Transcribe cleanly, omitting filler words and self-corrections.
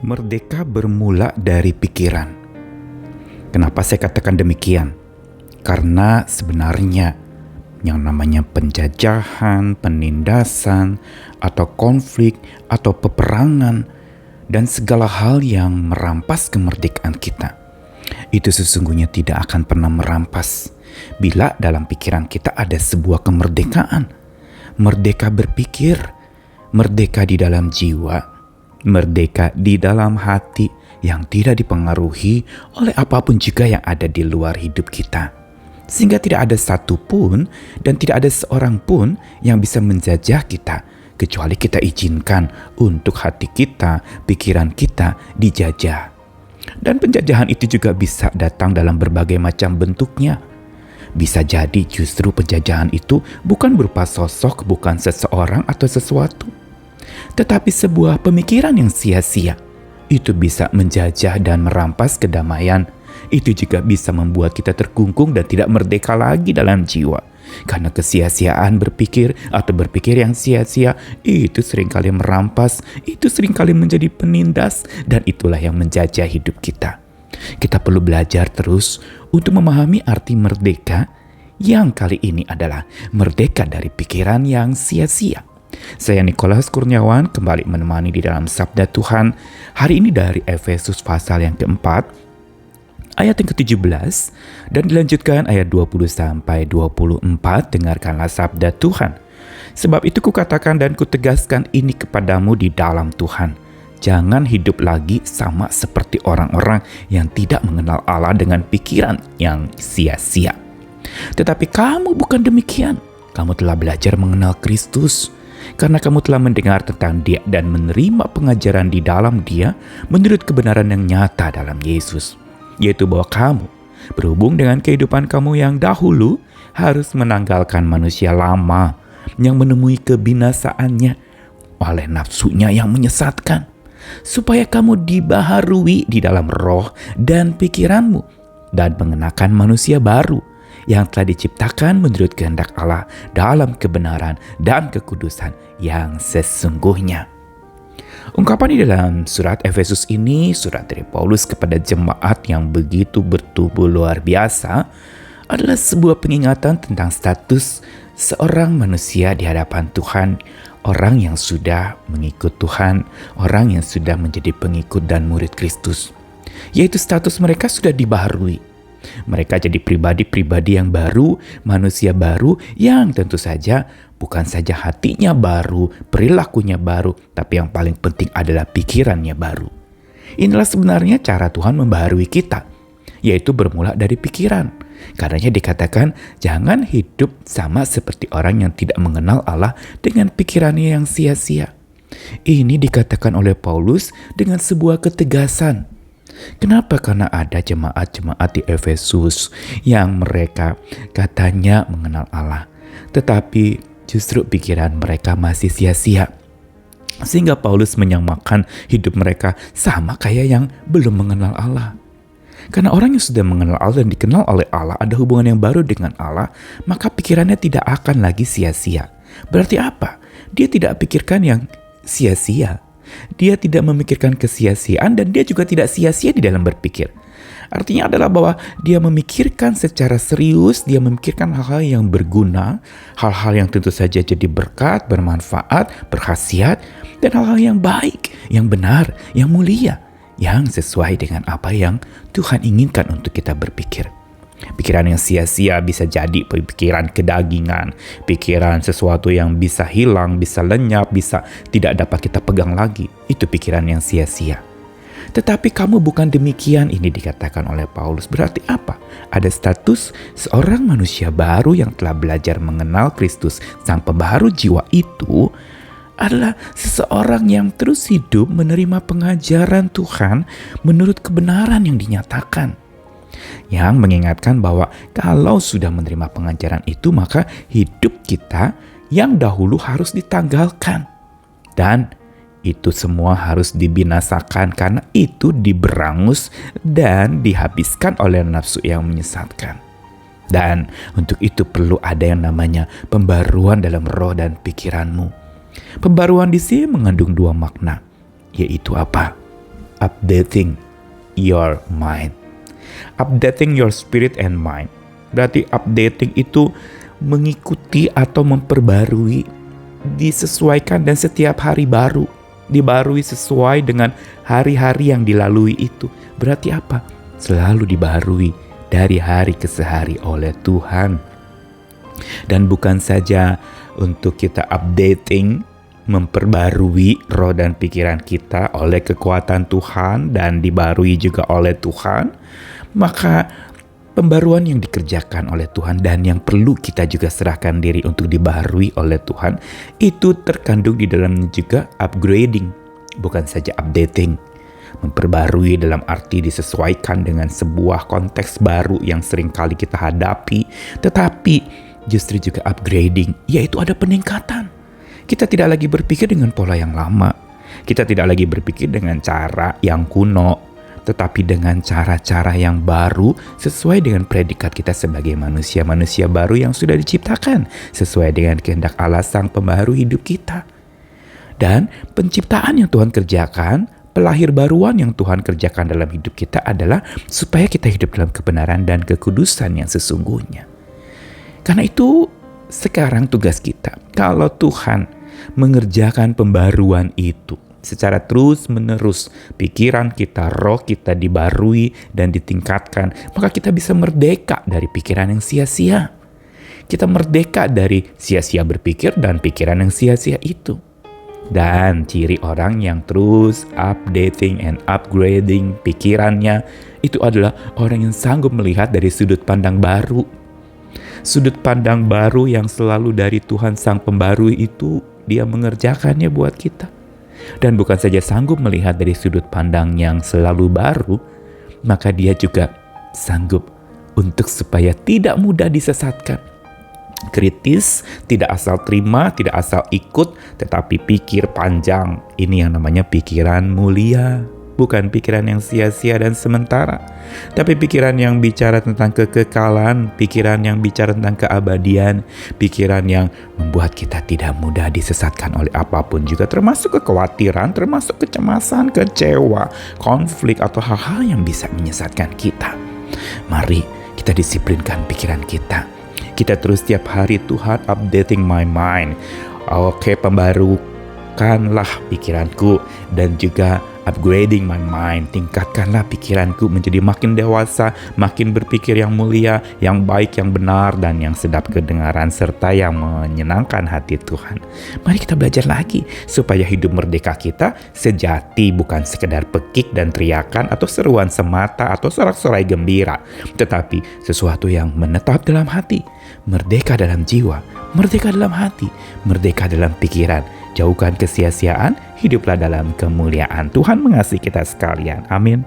Merdeka bermula dari pikiran. Kenapa saya katakan demikian? Karena sebenarnya yang namanya penjajahan, penindasan, atau konflik, atau peperangan, dan segala hal yang merampas kemerdekaan kita, itu sesungguhnya tidak akan pernah merampas bila dalam pikiran kita ada sebuah kemerdekaan. Merdeka berpikir, merdeka di dalam jiwa, merdeka di dalam hati yang tidak dipengaruhi oleh apapun juga yang ada di luar hidup kita. Sehingga tidak ada satu pun dan tidak ada seorang pun yang bisa menjajah kita, kecuali kita izinkan untuk hati kita, pikiran kita dijajah. Dan penjajahan itu juga bisa datang dalam berbagai macam bentuknya. Bisa jadi justru penjajahan itu bukan berupa sosok, bukan seseorang atau sesuatu, tetapi sebuah pemikiran yang sia-sia. Itu bisa menjajah dan merampas kedamaian. Itu juga bisa membuat kita terkungkung dan tidak merdeka lagi dalam jiwa. Karena kesia-siaan berpikir atau berpikir yang sia-sia itu seringkali merampas, itu seringkali menjadi penindas, dan itulah yang menjajah hidup kita. Kita perlu belajar terus untuk memahami arti merdeka yang kali ini adalah merdeka dari pikiran yang sia-sia. Saya Nikolas Kurniawan kembali menemani di dalam Sabda Tuhan hari ini dari Efesus pasal yang keempat, ayat yang ke-17 dan dilanjutkan ayat 20-24. Dengarkanlah sabda Tuhan. Sebab itu kukatakan dan kutegaskan ini kepadamu di dalam Tuhan. Jangan hidup lagi sama seperti orang-orang yang tidak mengenal Allah dengan pikiran yang sia-sia. Tetapi kamu bukan demikian. Kamu telah belajar mengenal Kristus. Karena kamu telah mendengar tentang Dia dan menerima pengajaran di dalam Dia menurut kebenaran yang nyata dalam Yesus. Yaitu bahwa kamu, berhubung dengan kehidupan kamu yang dahulu, harus menanggalkan manusia lama yang menemui kebinasaannya oleh nafsunya yang menyesatkan, supaya kamu dibaharui di dalam roh dan pikiranmu, dan mengenakan manusia baru yang telah diciptakan menurut kehendak Allah dalam kebenaran dan kekudusan yang sesungguhnya. Ungkapan di dalam surat Efesus ini, surat dari Paulus kepada jemaat yang begitu bertubuh luar biasa, adalah sebuah pengingatan tentang status seorang manusia di hadapan Tuhan, orang yang sudah mengikut Tuhan, orang yang sudah menjadi pengikut dan murid Kristus. Yaitu status mereka sudah dibaharui. Mereka jadi pribadi-pribadi yang baru, manusia baru yang tentu saja bukan saja hatinya baru, perilakunya baru, tapi yang paling penting adalah pikirannya baru. Inilah sebenarnya cara Tuhan membaharui kita, yaitu bermula dari pikiran. Karenanya dikatakan jangan hidup sama seperti orang yang tidak mengenal Allah dengan pikirannya yang sia-sia. Ini dikatakan oleh Paulus dengan sebuah ketegasan. Kenapa? Karena ada jemaat-jemaat di Efesus yang mereka katanya mengenal Allah, tetapi justru pikiran mereka masih sia-sia. Sehingga Paulus menyamakan hidup mereka sama kayak yang belum mengenal Allah. Karena orang yang sudah mengenal Allah dan dikenal oleh Allah, ada hubungan yang baru dengan Allah, maka pikirannya tidak akan lagi sia-sia. Berarti apa? Dia tidak pikirkan yang sia-sia. Dia tidak memikirkan kesia-siaan dan dia juga tidak sia-sia di dalam berpikir. Artinya adalah bahwa dia memikirkan secara serius, dia memikirkan hal-hal yang berguna, hal-hal yang tentu saja jadi berkat, bermanfaat, berkhasiat, dan hal-hal yang baik, yang benar, yang mulia, yang sesuai dengan apa yang Tuhan inginkan untuk kita berpikir. Pikiran yang sia-sia bisa jadi pikiran kedagingan, pikiran sesuatu yang bisa hilang, bisa lenyap, bisa tidak dapat kita pegang lagi. Itu pikiran yang sia-sia. Tetapi kamu bukan demikian, ini dikatakan oleh Paulus. Berarti apa? Ada status seorang manusia baru yang telah belajar mengenal Kristus, sang pembaharu jiwa itu adalah seseorang yang terus hidup menerima pengajaran Tuhan menurut kebenaran yang dinyatakan. Yang mengingatkan bahwa kalau sudah menerima pengajaran itu, maka hidup kita yang dahulu harus ditanggalkan. Dan itu semua harus dibinasakan karena itu diberangus dan dihabiskan oleh nafsu yang menyesatkan. Dan untuk itu perlu ada yang namanya pembaruan dalam roh dan pikiranmu. Pembaruan di sini mengandung dua makna, yaitu apa? updating your mind. Updating your spirit and mind. Berarti updating itu mengikuti atau memperbarui, disesuaikan dan setiap hari baru. Dibarui sesuai dengan hari-hari yang dilalui itu. Berarti apa? Selalu dibarui dari hari ke hari oleh Tuhan. Dan bukan saja untuk kita updating, memperbarui roh dan pikiran kita oleh kekuatan Tuhan dan dibarui juga oleh Tuhan, maka pembaruan yang dikerjakan oleh Tuhan dan yang perlu kita juga serahkan diri untuk dibarui oleh Tuhan, itu terkandung di dalamnya juga upgrading, bukan saja updating. Memperbarui dalam arti disesuaikan dengan sebuah konteks baru yang sering kali kita hadapi, tetapi justru juga upgrading, yaitu ada peningkatan. Kita tidak lagi berpikir dengan pola yang lama. Kita tidak lagi berpikir dengan cara yang kuno, tetapi dengan cara-cara yang baru sesuai dengan predikat kita sebagai manusia-manusia baru yang sudah diciptakan sesuai dengan kehendak Allah Sang Pembaharu hidup kita. Dan penciptaan yang Tuhan kerjakan, pelahir baruan yang Tuhan kerjakan dalam hidup kita adalah supaya kita hidup dalam kebenaran dan kekudusan yang sesungguhnya. Karena itu sekarang tugas kita, kalau Tuhan mengerjakan pembaruan itu secara terus-menerus, pikiran kita, roh kita dibarui dan ditingkatkan, maka kita bisa merdeka dari pikiran yang sia-sia. Kita merdeka dari sia-sia berpikir dan pikiran yang sia-sia itu. Dan ciri orang yang terus updating and upgrading pikirannya itu adalah orang yang sanggup melihat dari sudut pandang baru. Sudut pandang baru yang selalu dari Tuhan Sang Pembarui itu Dia mengerjakannya buat kita. Dan bukan saja sanggup melihat dari sudut pandang yang selalu baru, maka Dia juga sanggup untuk supaya tidak mudah disesatkan. Kritis, tidak asal terima, tidak asal ikut, tetapi pikir panjang. Ini yang namanya pikiran mulia. Bukan pikiran yang sia-sia dan sementara, tapi pikiran yang bicara tentang kekekalan, pikiran yang bicara tentang keabadian, pikiran yang membuat kita tidak mudah disesatkan oleh apapun juga, termasuk kekhawatiran, termasuk kecemasan, kecewa, konflik, atau hal-hal yang bisa menyesatkan kita. Mari kita disiplinkan pikiran kita. Kita terus tiap hari, Tuhan updating my mind. Oke, pembarukanlah pikiranku dan juga upgrading my mind. Tingkatkanlah pikiranku menjadi makin dewasa, makin berpikir yang mulia, yang baik, yang benar, dan yang sedap kedengaran, serta yang menyenangkan hati Tuhan. Mari kita belajar lagi supaya hidup merdeka kita sejati, bukan sekedar pekik dan teriakan atau seruan semata atau sorak-sorai gembira, tetapi sesuatu yang menetap dalam hati, merdeka dalam jiwa, merdeka dalam hati, merdeka dalam pikiran. Jauhkan kesia-siaan, hiduplah dalam kemuliaan. Tuhan mengasihi kita sekalian. Amin.